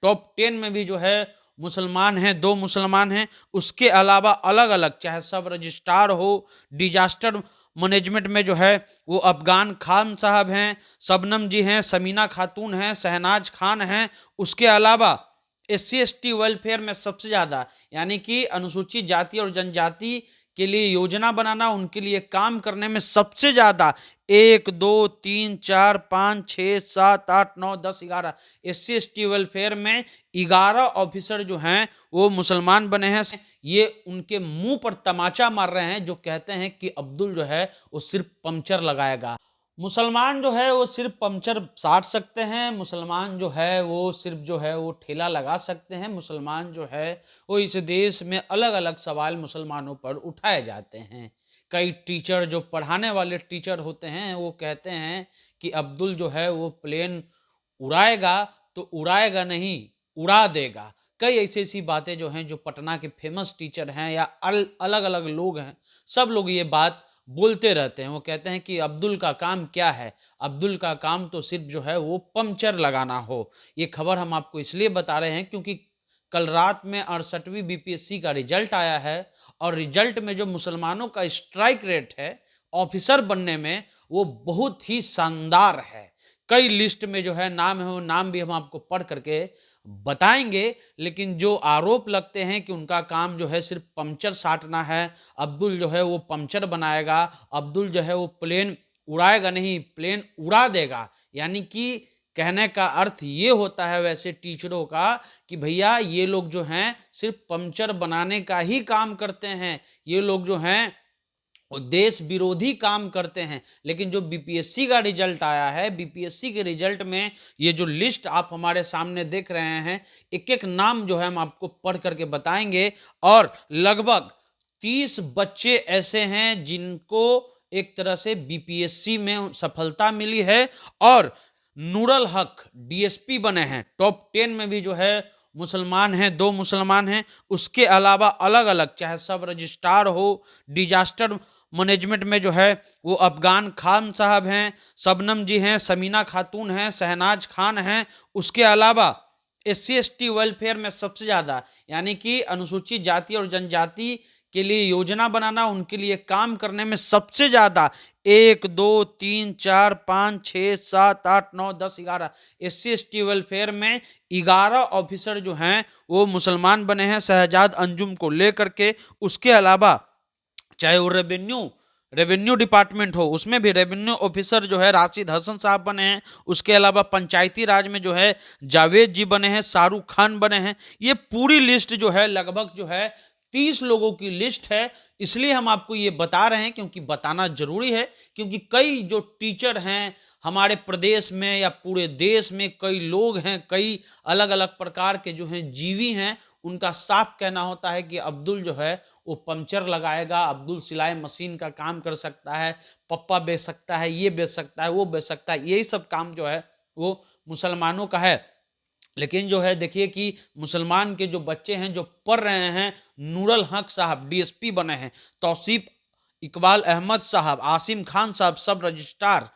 Top 10 में भी जो है मुसलमान हैं, 2 मुसलमान हैं। उसके अलावा अलग अलग चाहे सब रजिस्ट्रार हो, डिजास्टर मैनेजमेंट में जो है वो अफगान खान साहब हैं, शबनम जी हैं, समीना खातून हैं, शहनाज खान हैं। उसके अलावा SC ST वेलफेयर में सबसे ज्यादा यानी कि अनुसूचित जाति और जनजाति के लिए योजना बनाना, उनके लिए काम करने में सबसे ज्यादा 1 2 3 4 5 6 7 8 9 10 11 SC ST वेलफेयर में 11 ऑफिसर जो हैं वो मुसलमान बने हैं। ये उनके मुंह पर तमाचा मार रहे हैं जो कहते हैं कि अब्दुल जो है वो सिर्फ पंक्चर लगाएगा। मुसलमान जो है वो सिर्फ पंक्चर साट सकते हैं, मुसलमान जो है वो सिर्फ जो है वो ठेला लगा सकते हैं, मुसलमान जो है वो इस देश में अलग अलग सवाल मुसलमानों पर उठाए जाते हैं। कई टीचर जो पढ़ाने वाले टीचर होते हैं वो कहते हैं कि अब्दुल जो है वो प्लेन उड़ाएगा तो उड़ाएगा नहीं, उड़ा देगा। कई ऐसी ऐसी बातें जो हैं जो पटना के फेमस टीचर हैं या अलग अलग लोग हैं, सब लोग ये बात बोलते रहते हैं। वो कहते हैं कि अब्दुल का काम क्या है, अब्दुल का काम तो सिर्फ जो है वो पंक्चर लगाना हो। ये खबर हम आपको इसलिए बता रहे हैं क्योंकि कल रात में 68वीं BPSC का रिजल्ट आया है और रिजल्ट में जो मुसलमानों का स्ट्राइक रेट है ऑफिसर बनने में वो बहुत ही शानदार है। कई लिस्ट में जो है नाम है, वो नाम भी हम आपको पढ़ करके बताएंगे। लेकिन जो आरोप लगते हैं कि उनका काम जो है सिर्फ पंक्चर साटना है, अब्दुल जो है वो पंक्चर बनाएगा, अब्दुल जो है वो प्लेन उड़ाएगा नहीं, प्लेन उड़ा देगा, यानी कि कहने का अर्थ ये होता है वैसे टीचरों का कि भैया ये लोग जो हैं सिर्फ पंक्चर बनाने का ही काम करते हैं, ये लोग जो हैं वो देश विरोधी काम करते हैं। लेकिन जो BPSC का रिजल्ट आया है, BPSC के रिजल्ट में ये जो लिस्ट आप हमारे सामने देख रहे हैं, एक एक नाम जो है हम आपको पढ़ करके बताएंगे और लगभग 30 बच्चे ऐसे हैं जिनको एक तरह से BPSC में सफलता मिली है और नूरल हक DSP बने हैं। टॉप 10 में भी जो है मुसलमान हैं, 2 मुसलमान हैं। उसके अलावा अलग अलग चाहे सब रजिस्ट्रार हो, डिजास्टर मैनेजमेंट में जो है वो अफगान खान साहब हैं, शबनम जी हैं, समीना खातून हैं, शहनाज खान हैं। उसके अलावा SC ST वेलफेयर में सबसे ज्यादा यानी कि अनुसूचित जाति और जनजाति के लिए योजना बनाना, उनके लिए काम करने में सबसे ज्यादा 1 2 3 4 5 6 7 8 9 10 11 SC ST वेलफेयर में 11 ऑफिसर जो हैं वो मुसलमान बने हैं शहजाद अंजुम को लेकर के। उसके अलावा चाहे वो रेवेन्यू डिपार्टमेंट हो, उसमें भी रेवेन्यू ऑफिसर जो है राशिद हसन साहब बने हैं। उसके अलावा पंचायती राज में जो है जावेद जी बने हैं, शाहरुख खान बने हैं। ये पूरी लिस्ट जो है लगभग जो है 30 लोगों की लिस्ट है। इसलिए हम आपको ये बता रहे हैं क्योंकि बताना जरूरी है, क्योंकि कई जो टीचर हैं हमारे प्रदेश में या पूरे देश में कई लोग हैं, कई अलग अलग प्रकार के जो हैं जीवी हैं, उनका साफ कहना होता है कि अब्दुल जो है वो पंक्चर लगाएगा, अब्दुल सिलाई मशीन का काम कर सकता है, पप्पा बेच सकता है, ये बेच सकता है, वो बेच सकता है, यही सब काम जो है वो मुसलमानों का है। लेकिन जो है देखिए कि मुसलमान के जो बच्चे हैं जो पढ़ रहे हैं, नूरल हक साहब DSP बने हैं, तौसीफ इकबाल अहमद साहब, आसिम खान साहब sub registrar,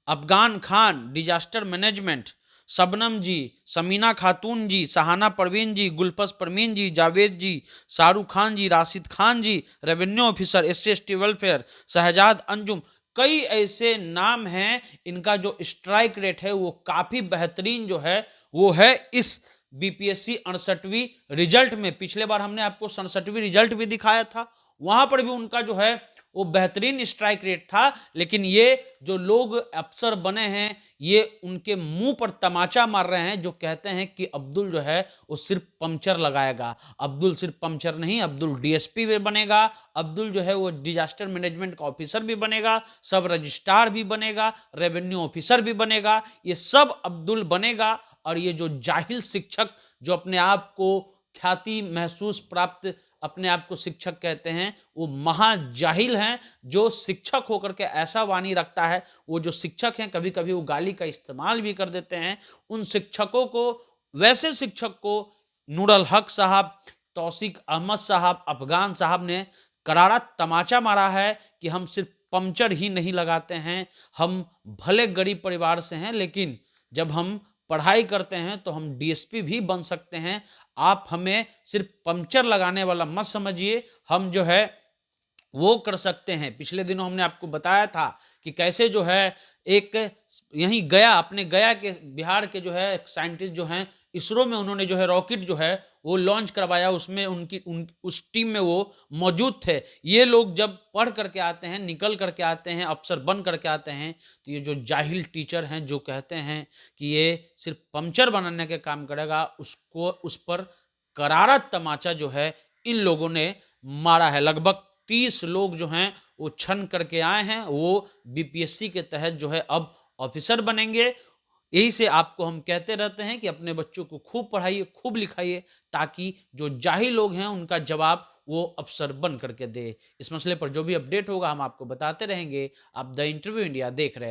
Afghan Khan disaster management, Shabnam ji, Samina Khatoon ji, Sahana Parveen ji, Gulfas Parmeen ji, Javed ji, Shahrukh Khan ji, Rashid Khan ji, revenue officer SC ST welfare, Shahzad Anjum, कई ऐसे नाम हैं। इनका जो स्ट्राइक रेट है वो काफी बेहतरीन जो है वो है इस BPSC 68वीं रिजल्ट में। पिछले बार हमने आपको 67वीं रिजल्ट भी दिखाया था, वहां पर भी उनका जो है वो बेहतरीन स्ट्राइक रेट था। लेकिन ये जो लोग अफसर बने हैं ये उनके मुंह पर तमाचा मार रहे हैं जो कहते हैं कि अब्दुल जो है वो सिर्फ पंक्चर लगाएगा। अब्दुल सिर्फ पंक्चर नहीं, अब्दुल DSP भी बनेगा, अब्दुल जो है वो डिजास्टर मैनेजमेंट का ऑफिसर भी बनेगा, सब रजिस्ट्रार भी बनेगा, रेवेन्यू ऑफिसर भी बनेगा, ये सब अब्दुल बनेगा। और ये जो जाहिल शिक्षक जो अपने आप को ख्याति महसूस प्राप्त अपने आप को शिक्षक कहते हैं, वो महाजाहिल हैं। जो शिक्षक होकर के ऐसा वाणी रखता है, वो जो शिक्षक हैं कभी कभी वो गाली का इस्तेमाल भी कर देते हैं। उन शिक्षकों को, वैसे शिक्षक को नूरल हक साहब, तौसीक अहमद साहब, अफगान साहब ने करारा तमाचा मारा है कि हम सिर्फ पंक्चर ही नहीं लगाते हैं, हम भले गरीब परिवार से हैं लेकिन जब हम पढ़ाई करते हैं तो हम डीएसपी भी बन सकते हैं। आप हमें सिर्फ पंक्चर लगाने वाला मत समझिए, हम जो है वो कर सकते हैं। पिछले दिनों हमने आपको बताया था कि कैसे जो है एक यहीं गया, अपने गया के बिहार के जो है साइंटिस्ट जो हैं इसरो में, उन्होंने जो है रॉकेट जो है वो लॉन्च करवाया, उसमें उस टीम में वो मौजूद थे। ये लोग जब पढ़ करके आते हैं, निकल करके आते हैं, अफसर बन करके आते हैं, तो ये जो जाहिल टीचर हैं जो कहते हैं कि ये सिर्फ पंक्चर बनाने के काम करेगा, उसको उस पर करारा तमाचा जो है इन लोगों ने मारा है। लगभग 30 लोग जो हैं वो छन करके आए हैं, वो बीपीएससी के तहत जो है अब ऑफिसर बनेंगे। यही से आपको हम कहते रहते हैं कि अपने बच्चों को खूब पढ़ाइए, खूब लिखाइए, ताकि जो जाहिल लोग हैं उनका जवाब वो अफसर बन करके दे। इस मसले पर जो भी अपडेट होगा हम आपको बताते रहेंगे। आप द इंटरव्यू इंडिया देख रहे हैं।